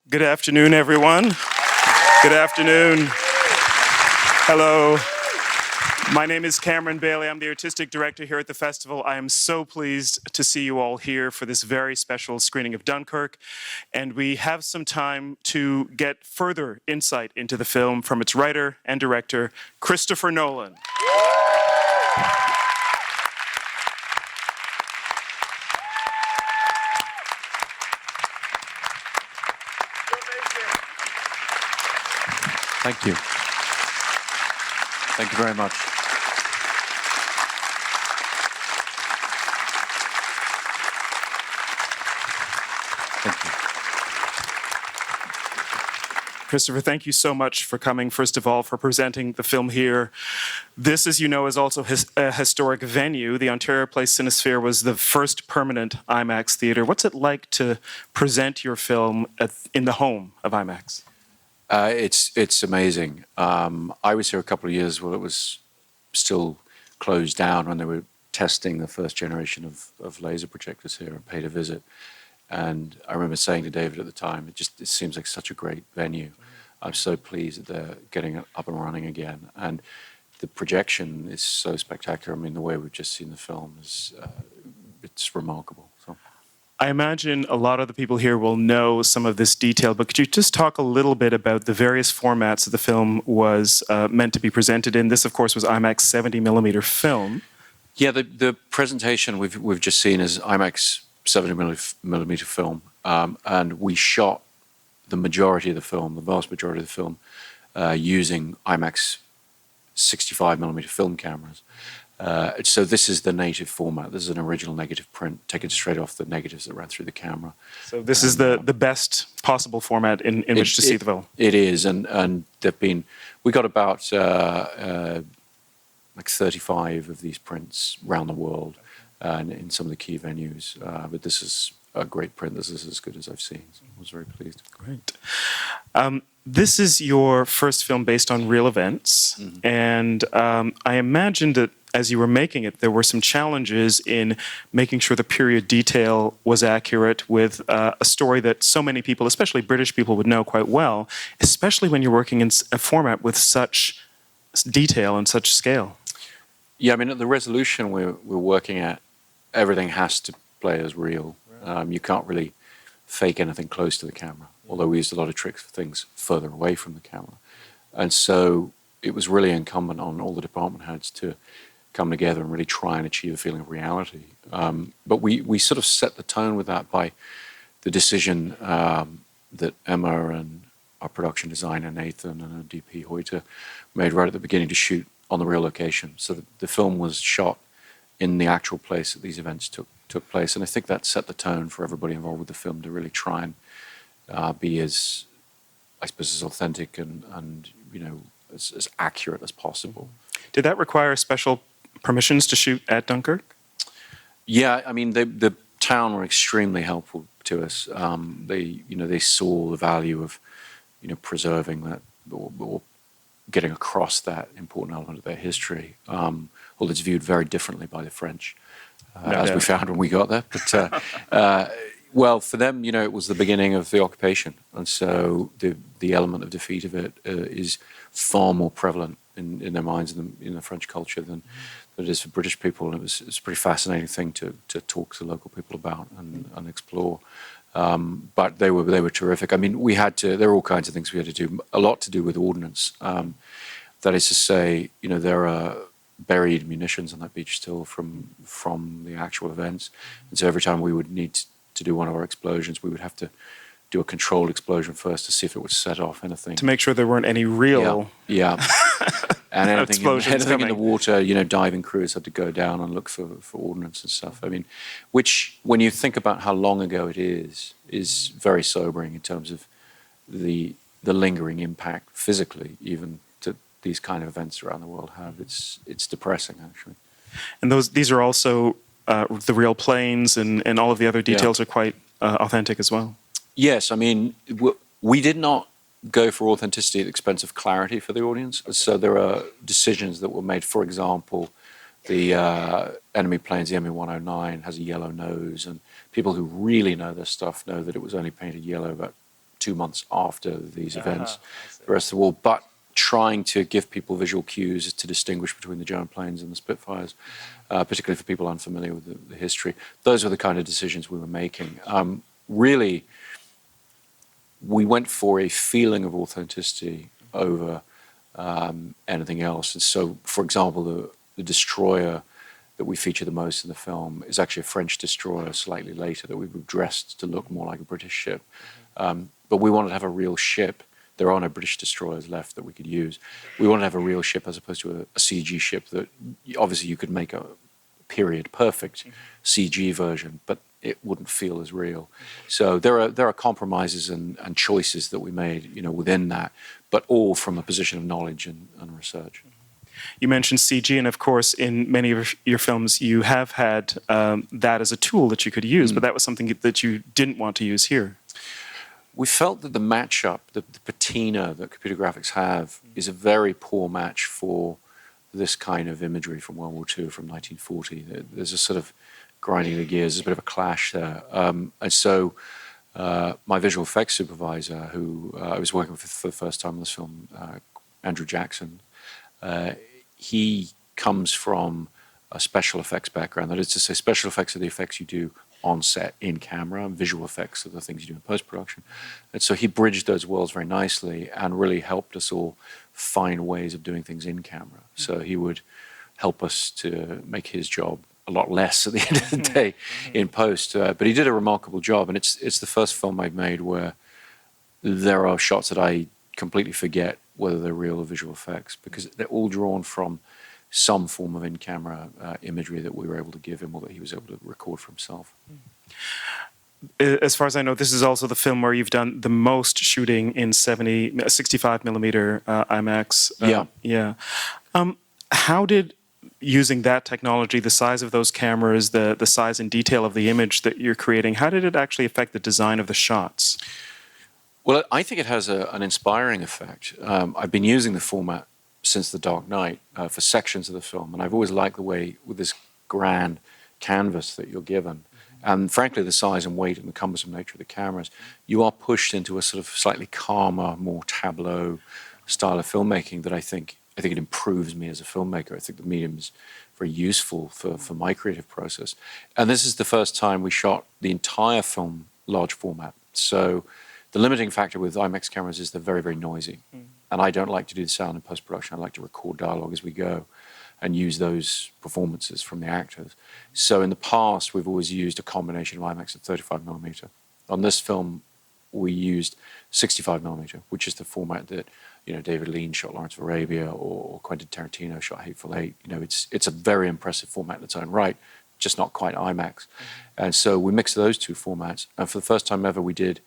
Good afternoon, everyone. Good afternoon. Hello. My name is Cameron Bailey. I'm the artistic director here at the festival. I am so pleased to see you all here for this very special screening of Dunkirk. And we have some time to get further insight into the film from its writer and director, Christopher Nolan. Thank you. Thank you very much. Thank you. Christopher, thank you so much for coming, first of all, for presenting the film here. This, as you know, is also a historic venue. The Ontario Place Cinesphere was the first permanent IMAX theater. What's it like to present your film in the home of IMAX? It's amazing. I was here a couple of years while it was still closed down when they were testing the first generation of laser projectors here and paid a visit. And I remember saying to David at the time, it seems like such a great venue. I'm so pleased that they're getting it up and running again. And the projection is so spectacular. I mean, the way we've just seen the film is it's remarkable. So. I imagine a lot of the people here will know some of this detail, but could you just talk a little bit about the various formats that the film was meant to be presented in? This, of course, was IMAX 70mm film. Yeah, the presentation we've just seen is IMAX 70mm film, and we shot the majority of the film, the vast majority of the film, using IMAX 65mm film cameras. So this is the native format. This is an original negative print taken straight off the negatives that ran through the camera. So this is the best possible format in which to see the film. It is, and we got about like 35 of these prints around the world, and in some of the key venues. But this is a great print. This is as good as I've seen. So I was very pleased. Great. This is your first film based on real events, and I imagine that as you were making it, there were some challenges in making sure the period detail was accurate with a story that so many people, especially British people, would know quite well, especially when you're working in a format with such detail and such scale. Yeah, I mean, at the resolution we're working at, everything has to play as real. You can't really fake anything close to the camera, although we used a lot of tricks for things further away from the camera. And so it was really incumbent on all the department heads to come together and really try and achieve a feeling of reality. But we sort of set the tone with that by the decision that Emma and our production designer Nathan and our DP Hoyter made right at the beginning to shoot on the real location. So the film was shot in the actual place that these events took place. And I think that set the tone for everybody involved with the film to really try and be as, I suppose, as authentic and you know, as accurate as possible. Did that require special permissions to shoot at Dunkirk? Yeah, I mean, the town were extremely helpful to us. They saw the value of, preserving that or getting across that important element of their history. Although it's viewed very differently by the French, as we found when we got there. But well, for them, it was the beginning of the occupation, and so the element of defeat of it is far more prevalent in their minds in the French culture than it is for British people. And it's a pretty fascinating thing to talk to local people about and explore. But they were terrific. I mean, there were all kinds of things we had to do. A lot to do with ordnance. That is to say, there are buried munitions on that beach still from the actual events, and so every time we would need to do one of our explosions, we would have to do a controlled explosion first to see if it would set off anything. To make sure there weren't any real and anything in the water, diving crews had to go down and look for ordnance and stuff. I mean, which, when you think about how long ago it is very sobering in terms of the lingering impact physically, even to these kind of events around the world have. It's depressing, actually. And these are also the real planes, and all of the other details are quite authentic as well. Yes, I mean, we did not go for authenticity at the expense of clarity for the audience. So there are decisions that were made. For example, the enemy planes, the ME-109, has a yellow nose, and people who really know this stuff know that it was only painted yellow about 2 months after these events, the rest of the war, but trying to give people visual cues to distinguish between the giant planes and the Spitfires, particularly for people unfamiliar with the history. Those were the kind of decisions we were making. Really, we went for a feeling of authenticity over anything else. And so, for example, the destroyer that we feature the most in the film is actually a French destroyer slightly later that we've dressed to look more like a British ship. But we wanted to have a real ship. There are no British destroyers left that we could use. We wanted to have a real ship as opposed to a CG ship that obviously you could make a period perfect CG version, but it wouldn't feel as real. So there are compromises and choices that we made, within that, but all from a position of knowledge and research. You mentioned CG, and of course, in many of your films, you have had that as a tool that you could use, but that was something that you didn't want to use here. We felt that the matchup, the patina that computer graphics have, is a very poor match for this kind of imagery from World War II, from 1940. There's a sort of grinding of the gears, there's a bit of a clash there. And so my visual effects supervisor, who I was working with for the first time on this film, Andrew Jackson, he comes from a special effects background. That is to say, special effects are the effects you do on set, in camera, and visual effects are the things you do in post-production. And so he bridged those worlds very nicely and really helped us all find ways of doing things in camera. So he would help us to make his job a lot less at the end of the day in post. But he did a remarkable job, and it's the first film I've made where there are shots that I completely forget whether they're real or visual effects, because they're all drawn from some form of in-camera imagery that we were able to give him or that he was able to record for himself. As far as I know, this is also the film where you've done the most shooting in 65 millimeter IMAX. Yeah. How did using that technology, the size of those cameras, the size and detail of the image that you're creating, how did it actually affect the design of the shots? Well, I think it has an inspiring effect. I've been using the format since The Dark Knight for sections of the film, and I've always liked the way, with this grand canvas that you're given, and frankly the size and weight and the cumbersome nature of the cameras, you are pushed into a sort of slightly calmer, more tableau style of filmmaking that I think it improves me as a filmmaker. I think the medium is very useful for my creative process. And this is the first time we shot the entire film large format. So the limiting factor with IMAX cameras is they're very, very noisy. And I don't like to do the sound in post-production. I like to record dialogue as we go and use those performances from the actors. So in the past, we've always used a combination of IMAX and 35 millimeter. On this film, we used 65 millimeter, which is the format that David Lean shot Lawrence of Arabia, or Quentin Tarantino shot Hateful Eight. It's a very impressive format in its own right, just not quite IMAX. And so we mixed those two formats, and for the first time ever, we did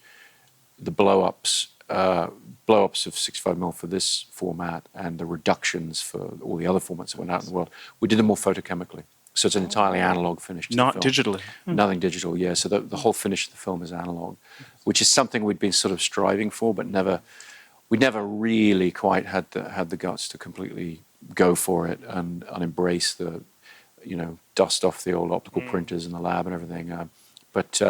the blow-ups of 65mm for this format and the reductions for all the other formats that went out in the world. We did them all photochemically. So it's an entirely analog finish to the film. Not digitally. Nothing digital, yeah. So the whole finish of the film is analog, which is something we'd been sort of striving for, but we never really quite had the guts to completely go for it and embrace the, dust off the old optical printers in the lab and everything. But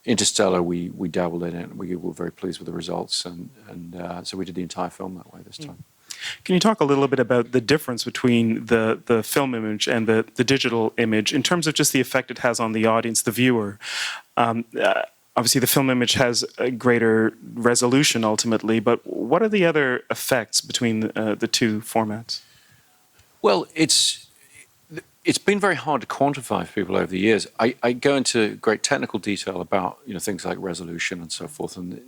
Interstellar, we dabbled in it, and we were very pleased with the results, and so we did the entire film that way this time. Can you talk a little bit about the difference between the film image and the digital image in terms of just the effect it has on the audience, the viewer? Obviously, the film image has a greater resolution ultimately, but what are the other effects between the two formats? Well, it's been very hard to quantify for people over the years. I go into great technical detail about things like resolution and so forth, and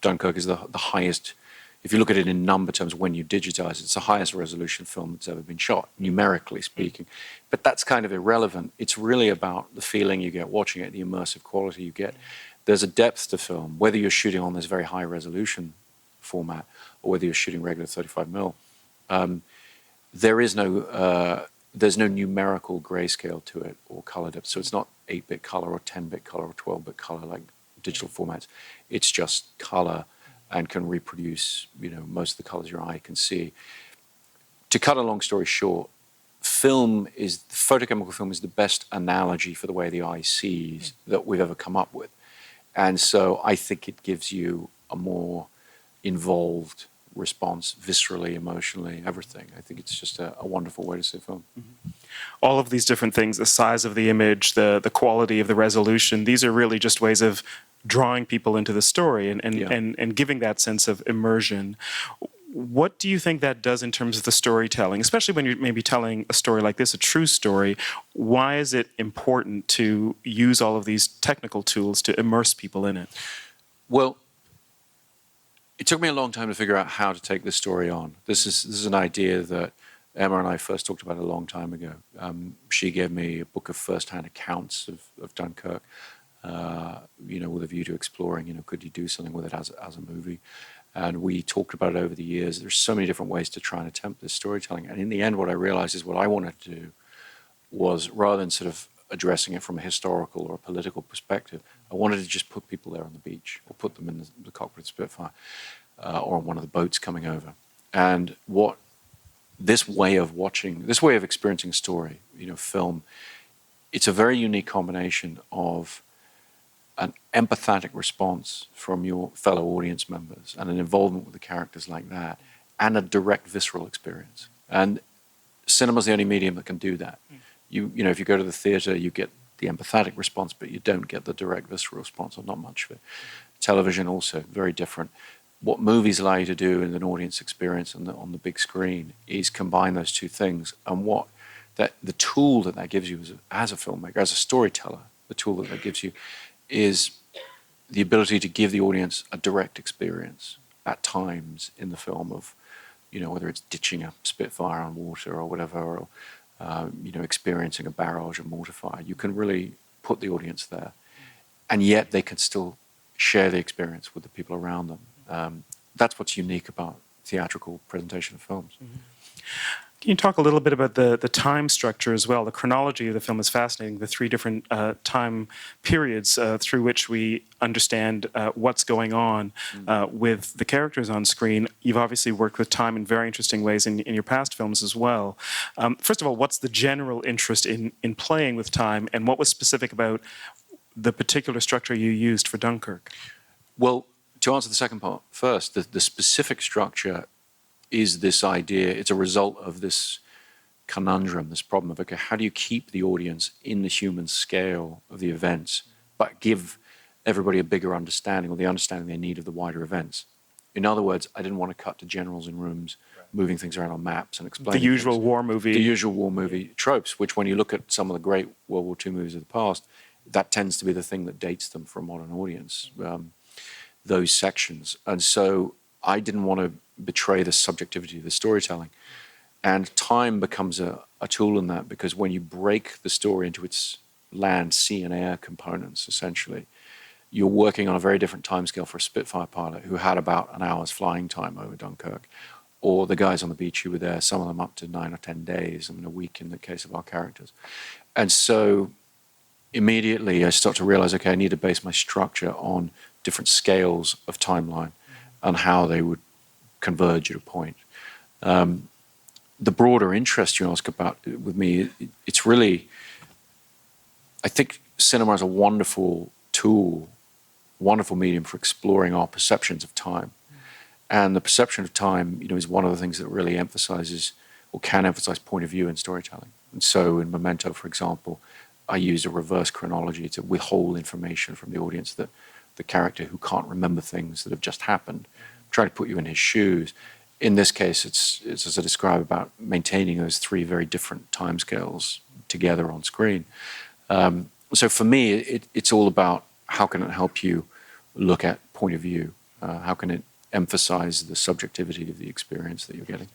Dunkirk is the highest. If you look at it in number terms, when you digitize it, it's the highest resolution film that's ever been shot, numerically speaking. But that's kind of irrelevant. It's really about the feeling you get watching it, the immersive quality you get. There's a depth to film, whether you're shooting on this very high resolution format or whether you're shooting regular 35mm. There's no numerical grayscale to it or color depth. So it's not 8-bit color or 10-bit color or 12-bit color like digital formats. It's just color and can reproduce, most of the colors your eye can see. To cut a long story short, photochemical film is the best analogy for the way the eye sees that we've ever come up with. And so I think it gives you a more involved response, viscerally, emotionally, everything. I think it's just a wonderful way to see a film. All of these different things, the size of the image, the quality of the resolution, these are really just ways of drawing people into the story and giving that sense of immersion. What do you think that does in terms of the storytelling, especially when you're maybe telling a story like this, a true story? Why is it important to use all of these technical tools to immerse people in it? Well, it took me a long time to figure out how to take this story on. This is an idea that Emma and I first talked about a long time ago. She gave me a book of first-hand accounts of Dunkirk, with a view to exploring, could you do something with it as a movie? And we talked about it over the years. There's so many different ways to try and attempt this storytelling. And in the end, what I realized is what I wanted to do was, rather than sort of addressing it from a historical or a political perspective, I wanted to just put people there on the beach, or put them in the cockpit of Spitfire, or on one of the boats coming over. And what this way of experiencing a story, film, it's a very unique combination of an empathetic response from your fellow audience members and an involvement with the characters like that, and a direct visceral experience. And cinema's the only medium that can do that. If you go to the theater, you get the empathetic response, but you don't get the direct visceral response, or not much of it. Television also, very different. What movies allow you to do in an audience experience on the big screen is combine those two things. And the tool that gives you as a filmmaker, as a storyteller, the tool that gives you is the ability to give the audience a direct experience at times in the film of, whether it's ditching a Spitfire on water or whatever, or, experiencing a barrage of mortar fire. You can really put the audience there, and yet they can still share the experience with the people around them. That's what's unique about theatrical presentation of films. Mm-hmm. Can you talk a little bit about the time structure as well? The chronology of the film is fascinating, the three different time periods through which we understand what's going on with the characters on screen. You've obviously worked with time in very interesting ways in your past films as well. First of all, what's the general interest in playing with time, and what was specific about the particular structure you used for Dunkirk? Well, to answer the second part first, the specific structure is this idea, it's a result of this conundrum, this problem of, okay, how do you keep the audience in the human scale of the events, but give everybody a bigger understanding, or the understanding they need of the wider events? In other words, I didn't want to cut to generals in rooms, moving things around on maps and explaining the usual things. war movie. The usual war movie tropes, which when you look at some of the great World War II movies of the past, that tends to be the thing that dates them for a modern audience, those sections. And so I didn't want to betray the subjectivity of the storytelling. And time becomes a tool in that, because when you break the story into its land, sea, and air components, essentially, you're working on a very different timescale for a Spitfire pilot who had about an hour's flying time over Dunkirk, or the guys on the beach who were there, some of them up to 9 or 10 days, a week in the case of our characters. And so immediately I start to realize, okay, I need to base my structure on different scales of timeline and how they would converge at a point. The broader interest you ask about with me, it's really, I think cinema is a wonderful tool, wonderful medium for exploring our perceptions of time. And the perception of time, is one of the things that really emphasizes, or can emphasize, point of view in storytelling. And so in Memento, for example, I use a reverse chronology to withhold information from the audience, that the character who can't remember things that have just happened, try to put you in his shoes. In this case, it's as I describe, about maintaining those three very different timescales together on screen. So for me, it's all about how can it help you look at point of view? How can it emphasize the subjectivity of the experience that you're getting?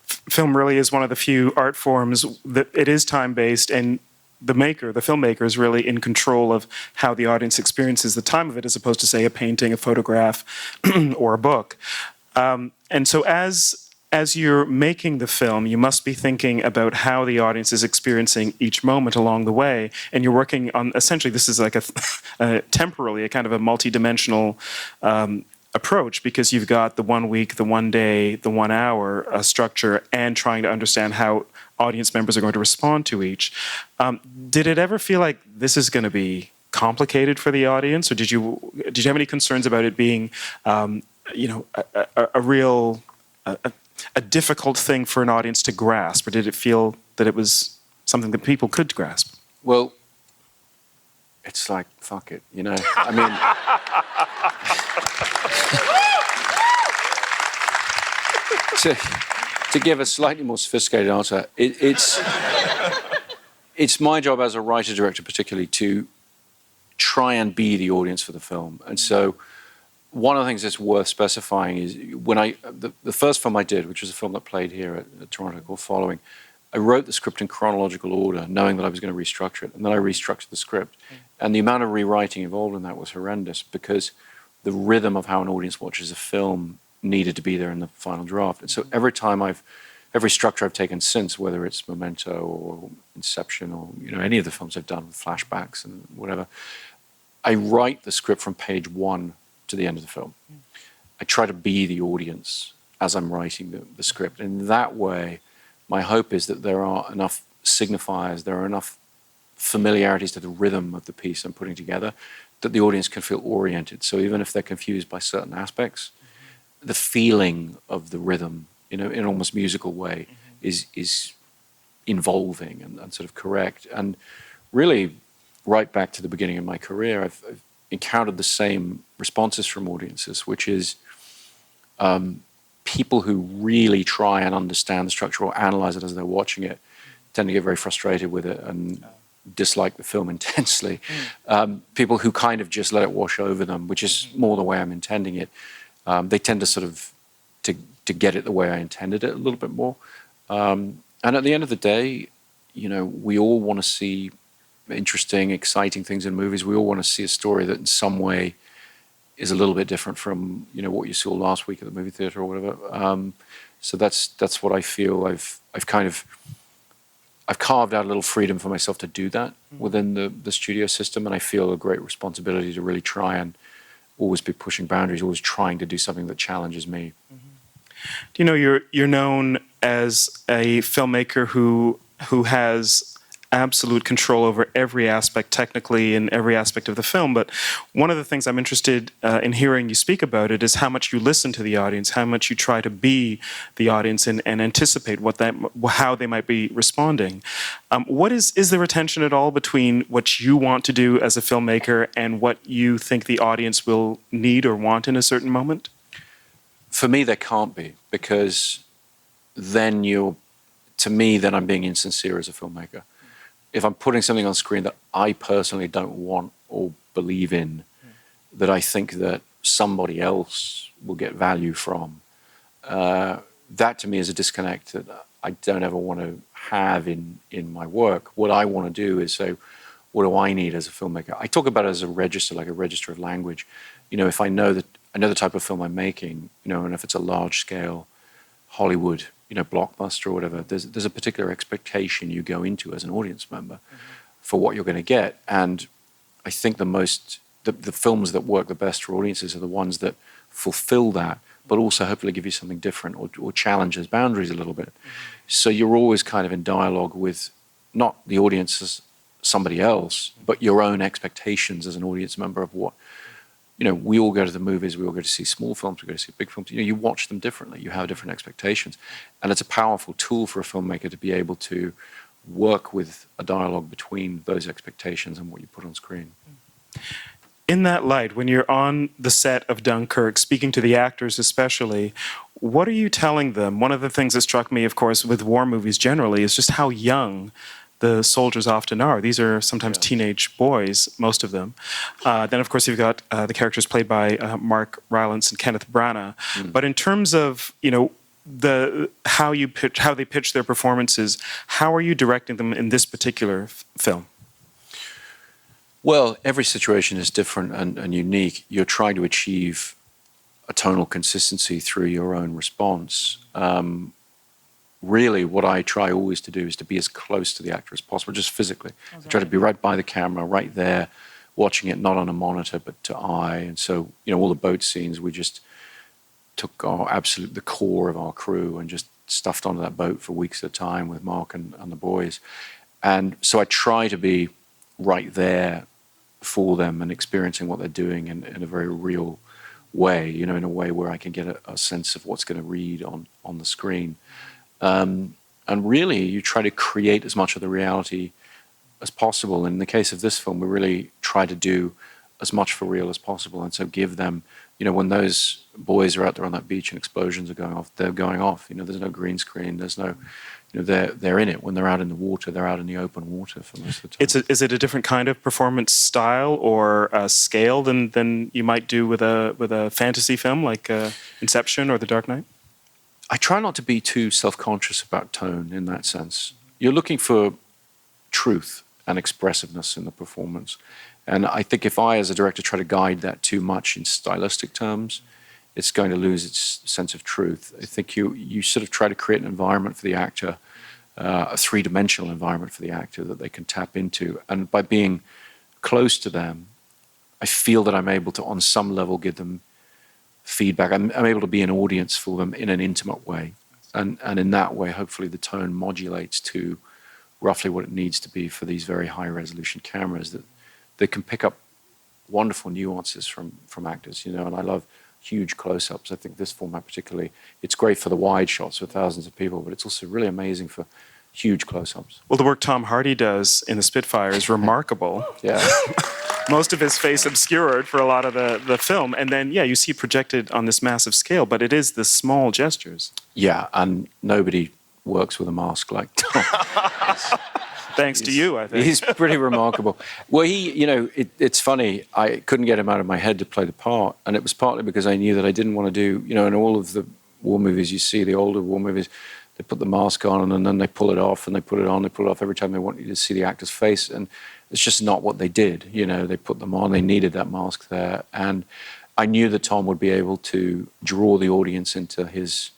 Film really is one of the few art forms that it is time-based, and the filmmaker, is really in control of how the audience experiences the time of it, as opposed to, say, a painting, a photograph, or a book. And so as you're making the film, you must be thinking about how the audience is experiencing each moment along the way, and you're working on, essentially, this is like temporally a kind of a multi-dimensional approach, because you've got the 1 week, the 1 day, the 1 hour structure, and trying to understand how audience members are going to respond to each. Did it ever feel like this is going to be complicated for the audience, or did you have any concerns about it being, a real a difficult thing for an audience to grasp, or did it feel that it was something that people could grasp? Well, it's like, fuck it, you know. I mean, to give a slightly more sophisticated answer, it's my job as a writer-director particularly to try and be the audience for the film. And so one of the things that's worth specifying is when the first film I did, which was a film that played here at Toronto called Following, I wrote the script in chronological order, knowing that I was going to restructure it. And then I restructured the script. And the amount of rewriting involved in that was horrendous because the rhythm of how an audience watches a film needed to be there in the final draft. And so every structure I've taken since, whether it's Memento or Inception or any of the films I've done with flashbacks and whatever, I write the script from page 1 to the end of the film. I try to be the audience as I'm writing the script. And in that way, my hope is that there are enough signifiers, there are enough familiarities to the rhythm of the piece I'm putting together that the audience can feel oriented. So even if they're confused by certain aspects, the feeling of the rhythm, in an almost musical way, is involving and sort of correct. And really, right back to the beginning of my career, I've encountered the same responses from audiences, which is people who really try and understand the structure or analyze it as they're watching it tend to get very frustrated with it and dislike the film intensely. People who kind of just let it wash over them, which is more the way I'm intending it, they tend to sort of to get it the way I intended it a little bit more. And at the end of the day, we all want to see interesting, exciting things in movies. We all want to see a story that in some way is a little bit different from what you saw last week at the movie theater or whatever. So that's what I feel. I've carved out a little freedom for myself to do that within the studio system, and I feel a great responsibility to really try and always be pushing boundaries, always trying to do something that challenges me. You're known as a filmmaker who has absolute control over every aspect technically in every aspect of the film, but one of the things I'm interested in hearing you speak about it is how much you listen to the audience, how much you try to be the audience and anticipate how they might be responding. Is there a tension at all between what you want to do as a filmmaker and what you think the audience will need or want in a certain moment? For me, there can't be, because then I'm being insincere as a filmmaker. If I'm putting something on screen that I personally don't want or believe in, that I think that somebody else will get value from, that to me is a disconnect that I don't ever want to have in my work. What I want to do is say, what do I need as a filmmaker? I talk about it as a register, like a register of language. If I know the type of film I'm making, and if it's a large scale Hollywood blockbuster or whatever, there's a particular expectation you go into as an audience member for what you're going to get. And I think the films that work the best for audiences are the ones that fulfill that, but also hopefully give you something different or challenge those boundaries a little bit. So you're always kind of in dialogue with not the audience as somebody else, but your own expectations as an audience member of what, we all go to the movies, we all go to see small films, we go to see big films. You watch them differently, you have different expectations. And it's a powerful tool for a filmmaker to be able to work with a dialogue between those expectations and what you put on screen. In that light, when you're on the set of Dunkirk, speaking to the actors especially, what are you telling them? One of the things that struck me, of course, with war movies generally is just how young the soldiers often are. These are sometimes teenage boys, most of them. Then, of course, you've got the characters played by Mark Rylance and Kenneth Branagh. But in terms of, how they pitch their performances, how are you directing them in this particular film? Well, every situation is different and unique. You're trying to achieve a tonal consistency through your own response. Really, what I try always to do is to be as close to the actor as possible, just physically. I try to be right by the camera, right there, watching it not on a monitor, but to eye. And so, all the boat scenes, we just took the core of our crew and just stuffed onto that boat for weeks at a time with Mark and the boys. And so I try to be right there for them and experiencing what they're doing in a very real way, you know, in a way where I can get a sense of what's going to read on the screen. And really, you try to create as much of the reality as possible. In the case of this film, we really try to do as much for real as possible, and so give them, you know, when those boys are out there on that beach and explosions are going off, they're going off. You know, there's no green screen, there's no, you know, they're in it. When they're out in the water, they're out in the open water for most of the time. Is it a different kind of performance style or scale than you might do with a fantasy film like Inception or The Dark Knight? I try not to be too self-conscious about tone in that sense. You're looking for truth and expressiveness in the performance. And I think if I, as a director, try to guide that too much in stylistic terms, it's going to lose its sense of truth. I think you sort of try to create an environment for the actor, a three-dimensional environment for the actor that they can tap into. And by being close to them, I feel that I'm able to, on some level, give them feedback. I'm able to be an audience for them in an intimate way. And in that way, hopefully the tone modulates to roughly what it needs to be for these very high-resolution cameras, that they can pick up wonderful nuances from actors, you know, and I love huge close-ups. I think this format particularly, it's great for the wide shots with thousands of people, but it's also really amazing for huge close-ups. Well, the work Tom Hardy does in The Spitfire is remarkable. Yeah. Most of his face obscured for a lot of the film, and then, yeah, you see it projected on this massive scale, but it is the small gestures. Yeah, and nobody works with a mask like Tom. Thanks to you, I think. He's pretty remarkable. Well, you know, it's funny. I couldn't get him out of my head to play the part, and it was partly because I knew that I didn't want to do, you know, in all of the war movies you see, the older war movies, they put the mask on and then they pull it off and they put it on, they pull it off every time they want you to see the actor's face, and it's just not what they did. You know, they put them on, they needed that mask there, and I knew that Tom would be able to draw the audience into his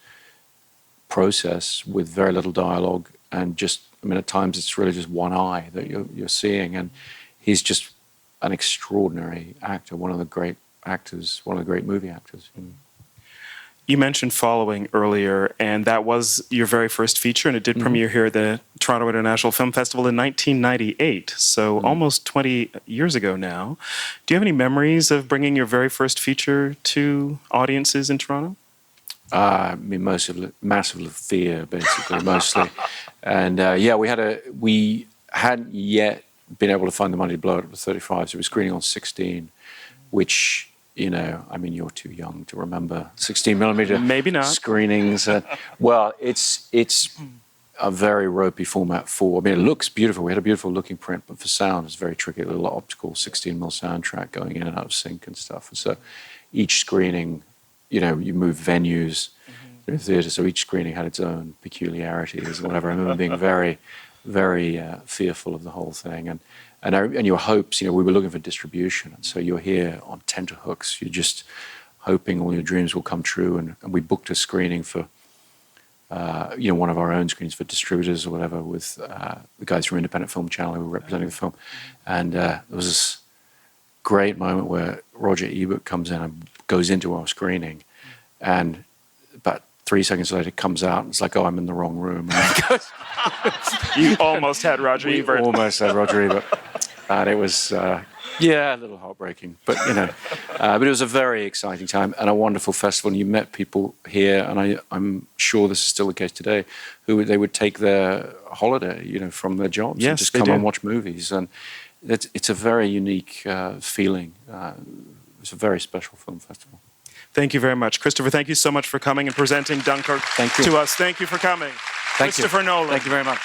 process with very little dialogue and just, I mean, at times it's really just one eye that you're seeing, and he's just an extraordinary actor, one of the great actors, one of the great movie actors. You know. You mentioned Following earlier, and that was your very first feature, and it did premiere here at the Toronto International Film Festival in 1998, so almost 20 years ago now. Do you have any memories of bringing your very first feature to audiences in Toronto? I mean, massive fear, basically, mostly. And yeah, we hadn't yet been able to find the money to blow it up to 35, so it was screening on 16, which, you know, I mean, you're too young to remember 16 millimeter Maybe not. screenings. Well, it's a very ropey format for, I mean, it looks beautiful. We had a beautiful looking print, but for sound, it's very tricky. A little optical 16 mil soundtrack going in and out of sync and stuff. And so each screening, you know, you move venues through the theatre, so each screening had its own peculiarities and whatever. I remember being very, very fearful of the whole thing. And your hopes, you know, we were looking for distribution, and so you're here on tenterhooks. You're just hoping all your dreams will come true. And we booked a screening for, you know, one of our own screens for distributors or whatever with the guys from Independent Film Channel who were representing the film. And there was this great moment where Roger Ebert comes in and goes into our screening, and about 3 seconds later comes out and it's like, oh, I'm in the wrong room. And You almost had Roger Ebert. Almost had Roger Ebert. And it was, yeah, a little heartbreaking, but you know, but it was a very exciting time and a wonderful festival. And you met people here, and I'm sure this is still the case today, who they would take their holiday, you know, from their jobs and just come and watch movies. And it's a very unique feeling. It's a very special film festival. Thank you very much. Christopher, thank you so much for coming and presenting Dunkirk to us. Thank you for coming. Thank you. Christopher Nolan. Thank you very much.